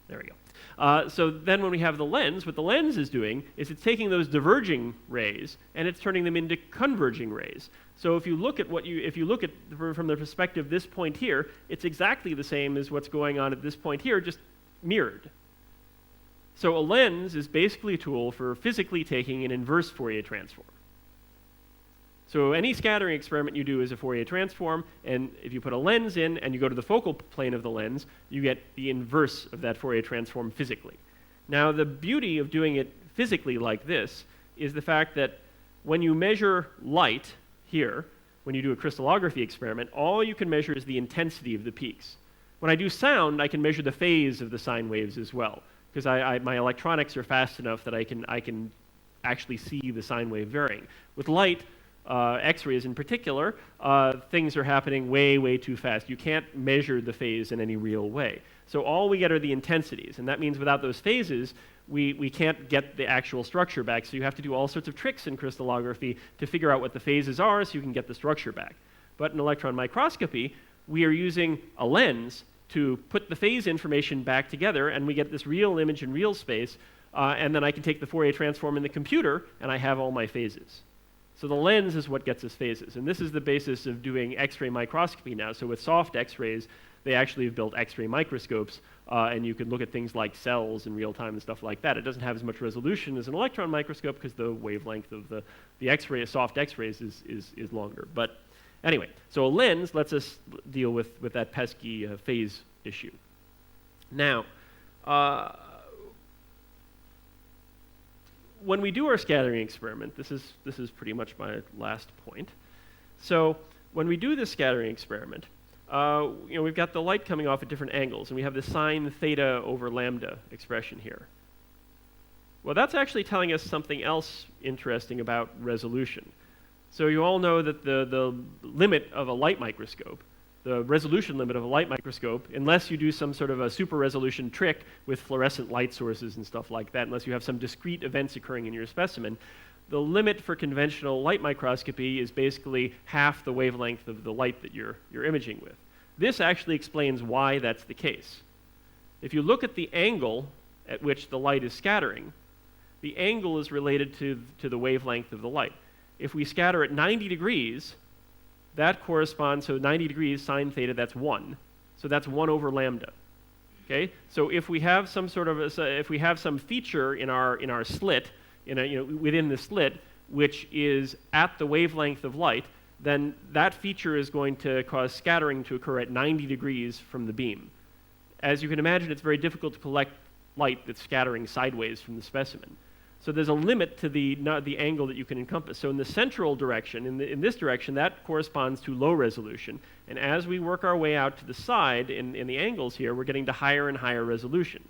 there we go. So then when we have the lens, what the lens is doing is it's taking those diverging rays and it's turning them into converging rays. So if you look at from the perspective of this point here, it's exactly the same as what's going on at this point here, just mirrored. So a lens is basically a tool for physically taking an inverse Fourier transform. So any scattering experiment you do is a Fourier transform, and if you put a lens in and you go to the focal plane of the lens, you get the inverse of that Fourier transform physically. Now the beauty of doing it physically like this is the fact that when you measure light here, when you do a crystallography experiment, all you can measure is the intensity of the peaks. When I do sound, I can measure the phase of the sine waves as well, because my electronics are fast enough that I can actually see the sine wave varying. With light, X-rays in particular, things are happening way, way too fast. You can't measure the phase in any real way. So all we get are the intensities, and that means without those phases, we can't get the actual structure back. So you have to do all sorts of tricks in crystallography to figure out what the phases are so you can get the structure back. But in electron microscopy, we are using a lens to put the phase information back together, and we get this real image in real space, and then I can take the Fourier transform in the computer, and I have all my phases. So the lens is what gets us phases, and this is the basis of doing X-ray microscopy now. So with soft X-rays, they actually have built X-ray microscopes, and you can look at things like cells in real time and stuff like that. It doesn't have as much resolution as an electron microscope because the wavelength of the X-ray, soft X-rays, is longer. But anyway, so a lens lets us deal with that pesky phase issue. Now, when we do our scattering experiment, this is pretty much my last point. So when we do this scattering experiment, we've got the light coming off at different angles, and we have the sine theta over lambda expression here. Well, that's actually telling us something else interesting about resolution. So you all know that the limit of a light microscope, the resolution limit of a light microscope, unless you do some sort of a super resolution trick with fluorescent light sources and stuff like that, unless you have some discrete events occurring in your specimen, the limit for conventional light microscopy is basically half the wavelength of the light that you're imaging with. This actually explains why that's the case. If you look at the angle at which the light is scattering, the angle is related to the wavelength of the light. If we scatter at 90 degrees, that corresponds, so 90 degrees sine theta, that's 1. So that's 1 over lambda. Okay, so if we have some sort of if we have some feature in our slit, within the slit, which is at the wavelength of light, then that feature is going to cause scattering to occur at 90 degrees from the beam. As you can imagine, it's very difficult to collect light that's scattering sideways from the specimen. So there's a limit to the angle that you can encompass. So in the central direction, in this direction, that corresponds to low resolution. And as we work our way out to the side in the angles here, we're getting to higher and higher resolution.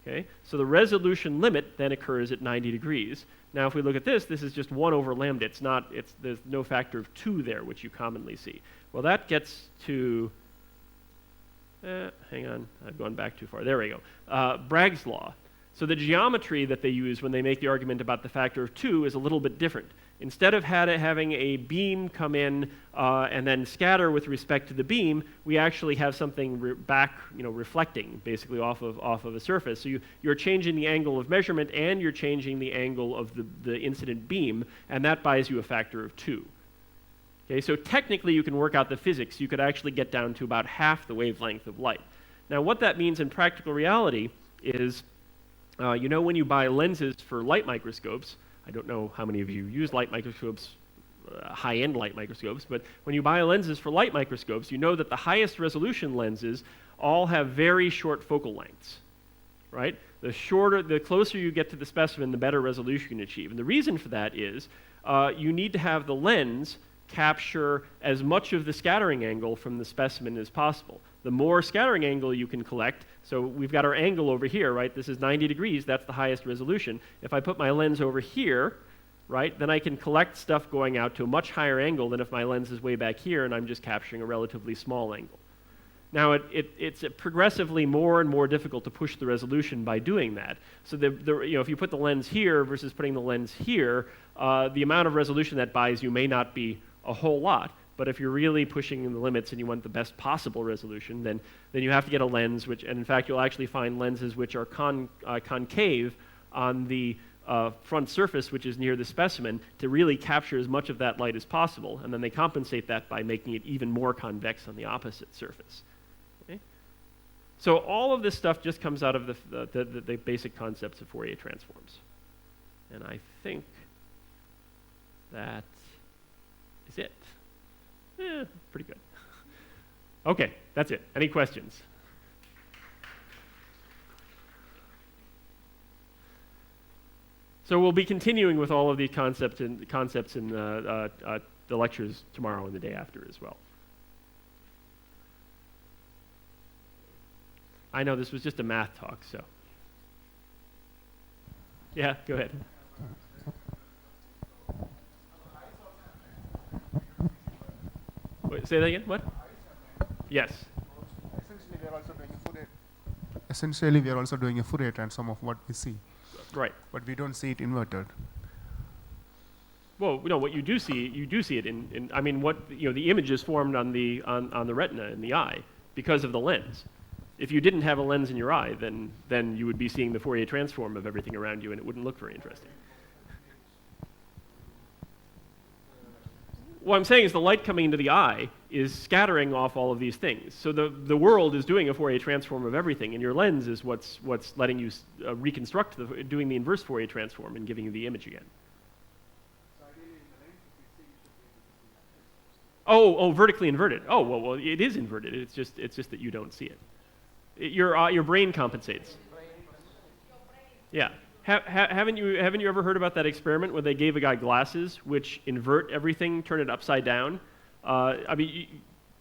Okay? So the resolution limit then occurs at 90 degrees. Now if we look at this, this is just 1 over lambda. There's no factor of 2 there, which you commonly see. Well, that gets to, hang on, I've gone back too far. There we go. Bragg's law. So the geometry that they use when they make the argument about the factor of 2 is a little bit different. Instead of having a beam come in and then scatter with respect to the beam, we actually have something reflecting basically off of a surface. So you're changing the angle of measurement and you're changing the angle of the incident beam, and that buys you a factor of 2. Okay, so technically you can work out the physics. You could actually get down to about half the wavelength of light. Now what that means in practical reality is, when you buy lenses for light microscopes, I don't know how many of you use light microscopes, high-end light microscopes, but when you buy lenses for light microscopes, you know that the highest resolution lenses all have very short focal lengths, right? The closer you get to the specimen, the better resolution you can achieve. And the reason for that is you need to have the lens capture as much of the scattering angle from the specimen as possible. The more scattering angle you can collect, so we've got our angle over here, right? This is 90 degrees, that's the highest resolution. If I put my lens over here, right, then I can collect stuff going out to a much higher angle than if my lens is way back here and I'm just capturing a relatively small angle. Now, it's progressively more and more difficult to push the resolution by doing that. So if you put the lens here versus putting the lens here, the amount of resolution that buys you may not be a whole lot. But if you're really pushing the limits and you want the best possible resolution, then you have to get a lens, and in fact you'll actually find lenses which are concave on the front surface, which is near the specimen, to really capture as much of that light as possible, and then they compensate that by making it even more convex on the opposite surface. Okay? So all of this stuff just comes out of the basic concepts of Fourier transforms. And I think that is it. Pretty good. Okay, that's it. Any questions? So we'll be continuing with all of these concepts in the lectures tomorrow and the day after as well. I know this was just a math talk, so. Yeah, go ahead. Wait, say that again? What? Yes. Essentially, we are also doing a Fourier transform of what we see. Right. But we don't see it inverted. Well, no, what you do see it in I mean, the image is formed on the retina in the eye because of the lens. If you didn't have a lens in your eye, then you would be seeing the Fourier transform of everything around you, and it wouldn't look very interesting. What I'm saying is the light coming into the eye is scattering off all of these things. So the world is doing a Fourier transform of everything, and your lens is what's letting you reconstruct, doing the inverse Fourier transform and giving you the image again. Oh, vertically inverted. Oh, well, it is inverted. It's just that you don't see it. Your brain compensates. Yeah. Haven't you ever heard about that experiment where they gave a guy glasses which invert everything, turn it upside down? I mean,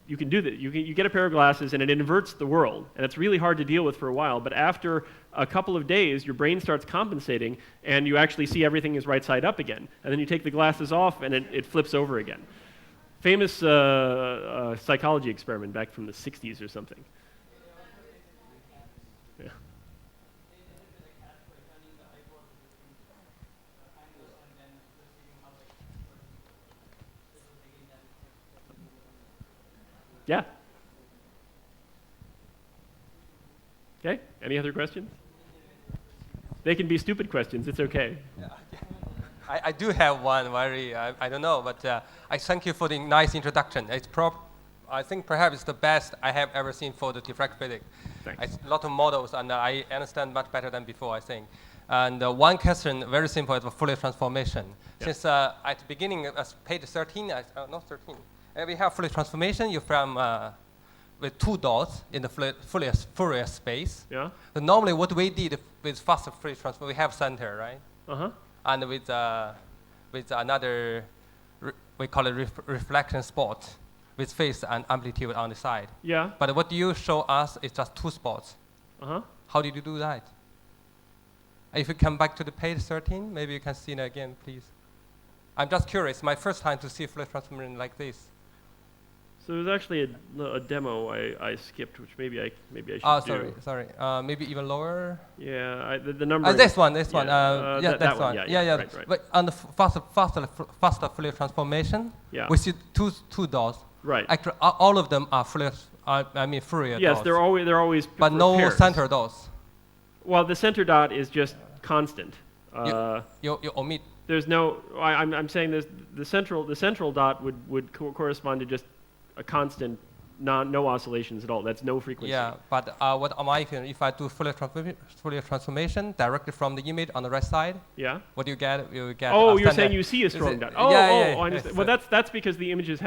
you can do that. You get a pair of glasses and it inverts the world, and it's really hard to deal with for a while. But after a couple of days, your brain starts compensating, and you actually see everything is right side up again. And then you take the glasses off, and it flips over again. Famous psychology experiment back from the 60s or something. Yeah. Yeah. Okay, any other questions? They can be stupid questions, it's okay. Yeah. I do have one very, I don't know, but I thank you for the nice introduction. I think perhaps it's the best I have ever seen for the diffraction physics. Thanks. A lot of models, and I understand much better than before, I think. And one question, very simple, is the Fourier transformation. Yeah. Since at the beginning, page 13, not 13, we have Fourier transformation. You from with two dots in the Fourier space. Yeah. So normally, what we did with fast Fourier transform, we have center, right? Uh-huh. And with another, we call it reflection spot, with phase and amplitude on the side. Yeah. But what you show us is just two spots. Uh-huh. How did you do that? If you come back to the page 13, maybe you can see it again, please. I'm just curious. My first time to see Fourier transformation like this. So there's actually a demo I skipped, which maybe I should do. Sorry. Maybe even lower. Yeah, the number. This one. yeah, That one. Yeah. Right. But on the faster Fourier transformation, Yeah. we see two dots. Right. Actually, all of them are Fourier. Fourier Yes, dots. they're always. But no pairs. center dots. Well, the center dot is just constant. You omit. There's no. I'm saying the central dot would correspond to just a constant, no oscillations at all. That's no frequency. Yeah, but what am I feeling? If I do Fourier transformation directly from the image on the right side, Yeah. what do you get? You get. Oh, you're saying you see a strong it- dot. yeah, Oh, yeah, I understand. Well, that's because the images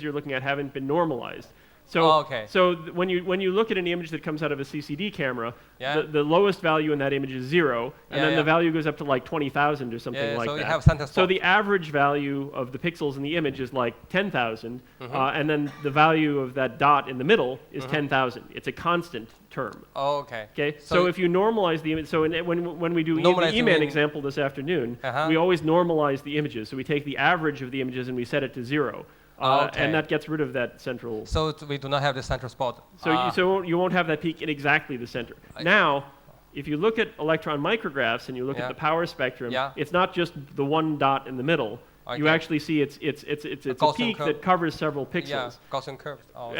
you're looking at haven't been normalized. So, Oh, okay. when you look at an image that comes out of a CCD camera, Yeah. the lowest value in that image is 0, and Yeah, then yeah. the value goes up to like 20,000 or something Yeah, like so that. you have center So spot. the average value of the pixels in the image is like 10,000, Mm-hmm. and then the value of that dot in the middle is 10,000. It's a constant term. Oh, okay. Okay, so if you normalize the image, when we do the Normalize the E-man image. example this afternoon, Uh-huh. we always normalize the images. So we take the average of the images and we set it to 0. Okay. And that gets rid of that central. So we do not have the central spot. So you won't have that peak in exactly the center. Now, if you look at electron micrographs and you look Yeah. at the power spectrum, Yeah. it's not just the one dot in the middle. You Okay. actually see it's a Gaussian peak curve. that covers several Yeah, pixels. Gaussian curves. Oh,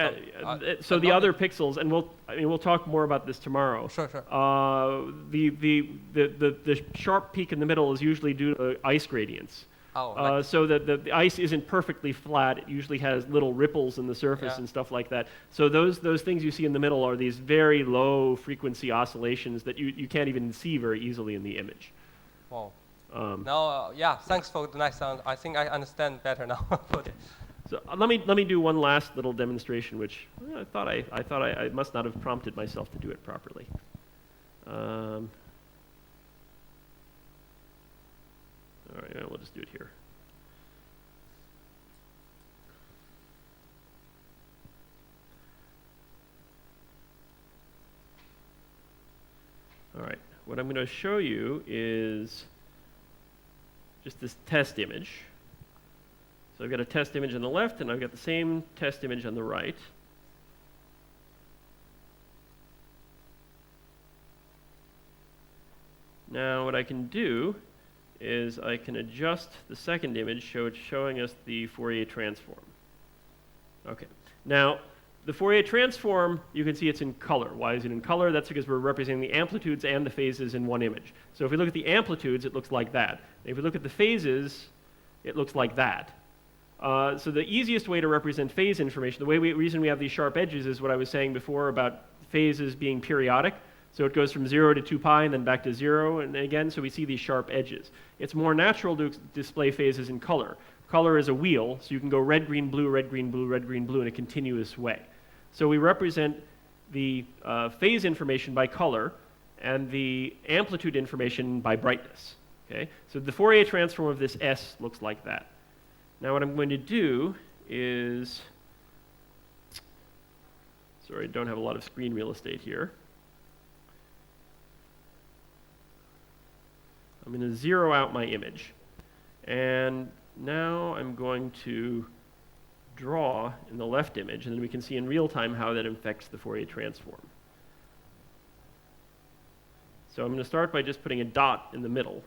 So the other pixels, and we'll talk more about this tomorrow. Sure. The sharp peak in the middle is usually due to ice gradients. Oh, So that the ice isn't perfectly flat. It usually has little ripples in the surface Yeah. and stuff like that. So those things you see in the middle are these very low frequency oscillations that you can't even see very easily in the image. wow. Um, Now, thanks for the nice sound. I think I understand better now. So let me do one last little demonstration, which I thought I must not have prompted myself to do it properly. All right, we'll just do it here. All right, what I'm going to show you is just this test image. So I've got a test image on the left, and I've got the same test image on the right. Now what I can do is I can adjust the second image so it's showing us the Fourier transform. Okay. Now, the Fourier transform, you can see it's in color. Why is it in color? That's because we're representing the amplitudes and the phases in one image. So if we look at the amplitudes, it looks like that. If we look at the phases, it looks like that. So the easiest way to represent phase information, the reason we have these sharp edges is what I was saying before about phases being periodic. So it goes from 0 to 2 pi and then back to 0 and again, so we see these sharp edges. It's more natural to display phases in color. Color is a wheel, so you can go red, green, blue, red, green, blue, red, green, blue in a continuous way. So we represent the phase information by color and the amplitude information by brightness. Okay? So the Fourier transform of this S looks like that. Now what I'm going to do is, sorry, I don't have a lot of screen real estate here. I'm going to zero out my image. And now I'm going to draw in the left image, and then we can see in real time how that affects the Fourier transform. So I'm going to start by just putting a dot in the middle.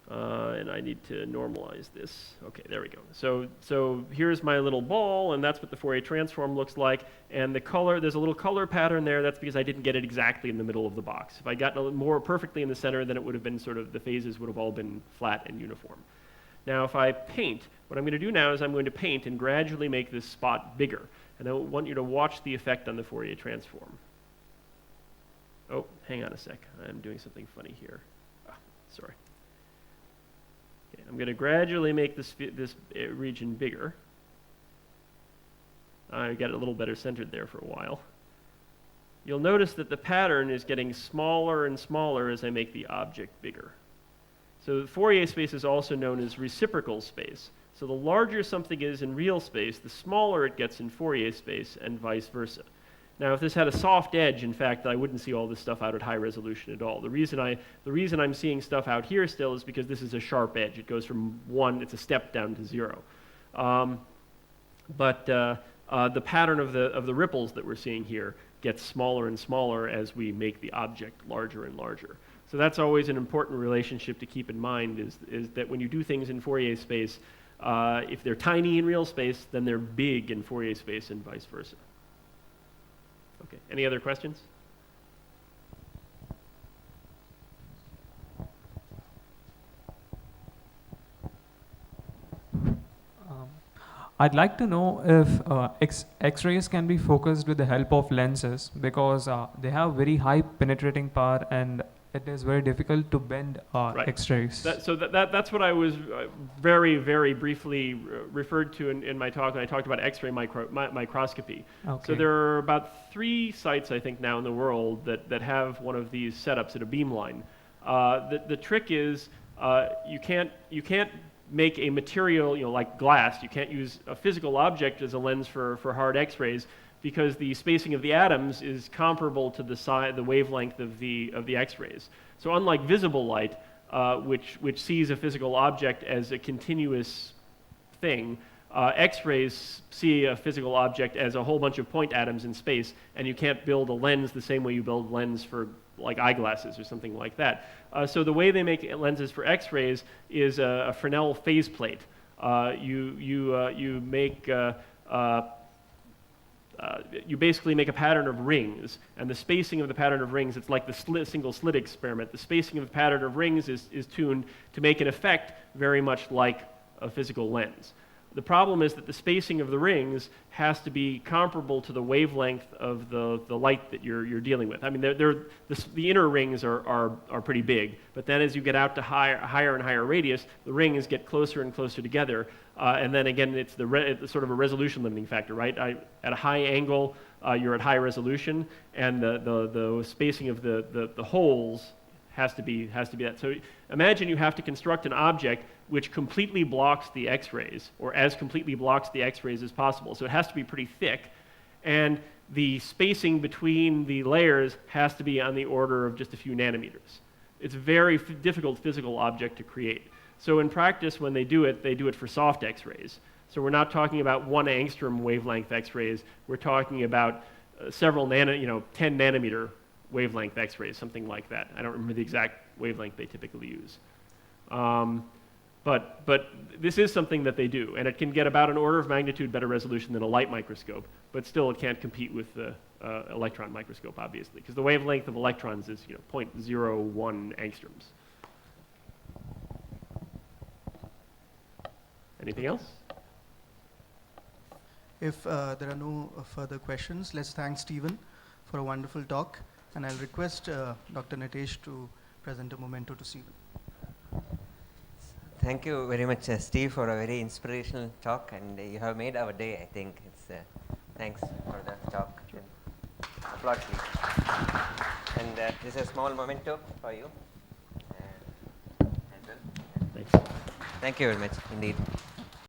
And I need to normalize this. Okay, there we go. So here's my little ball, and that's what the Fourier transform looks like. And the color, there's a little color pattern there. That's because I didn't get it exactly in the middle of the box. If I got it more perfectly in the center, then it would have been sort of, the phases would have all been flat and uniform. Now if I paint, What I'm going to do now is I'm going to paint and gradually make this spot bigger. And I want you to watch the effect on the Fourier transform. Oh, hang on a sec. I'm doing something funny here. Sorry. Okay, I'm going to gradually make this region bigger. I got it a little better centered there for a while. You'll notice that the pattern is getting smaller and smaller as I make the object bigger. So the Fourier space is also known as reciprocal space. So the larger something is in real space, the smaller it gets in Fourier space, and vice versa. Now, if this had a soft edge, in fact, I wouldn't see all this stuff out at high resolution at all. The reason I'm seeing stuff out here still is because this is a sharp edge. It goes from 1, it's a step down to 0. The pattern of the ripples that we're seeing here gets smaller and smaller as we make the object larger and larger. So that's always an important relationship to keep in mind, is that when you do things in Fourier space, if they're tiny in real space, then they're big in Fourier space and vice versa. Okay, any other questions? I'd like to know if X-rays can be focused with the help of lenses, because they have very high penetrating power and it is very difficult to bend Right. X-rays. That's what I was very, very briefly referred to in my talk when I talked about X-ray microscopy. Okay. So there are about 3 sites, I think, now in the world that have one of these setups at a beamline. The trick is you can't make a material, like glass. You can't use a physical object as a lens for hard X-rays, because the spacing of the atoms is comparable to the wavelength of the X-rays. So unlike visible light, which sees a physical object as a continuous thing, X-rays see a physical object as a whole bunch of point atoms in space, and you can't build a lens the same way you build lens for like eyeglasses or something like that. So the way they make lenses for X-rays is a Fresnel phase plate. You basically make a pattern of rings, and the spacing of the pattern of rings, it's like the single slit experiment. The spacing of the pattern of rings is tuned to make an effect very much like a physical lens. The problem is that the spacing of the rings has to be comparable to the wavelength of the light that you're dealing with. I mean, the inner rings are pretty big, but then as you get out to higher and higher radius, the rings get closer and closer together. And then again, it's it's sort of a resolution limiting factor, right? At a high angle, you're at high resolution, and the spacing of the holes has to be that. So imagine you have to construct an object which completely blocks the X-rays, or as completely blocks the X-rays as possible. So it has to be pretty thick, and the spacing between the layers has to be on the order of just a few nanometers. It's a very difficult physical object to create. So in practice, when they do it for soft X-rays. So we're not talking about 1 angstrom wavelength X-rays. We're talking about several 10 nanometer wavelength X-rays, something like that. I don't remember the exact wavelength they typically use. But this is something that they do, and it can get about an order of magnitude better resolution than a light microscope, but still it can't compete with the electron microscope, obviously, because the wavelength of electrons is 0.01 angstroms. Anything else? If there are no further questions, let's thank Stephen for a wonderful talk, and I'll request Dr. Nitesh to present a memento to Stephen. Thank you very much, Steve, for a very inspirational talk, and you have made our day, I think. Thanks for the talk. Applaud, please. And this is a small memento for you. Thanks. Thank you very much, indeed.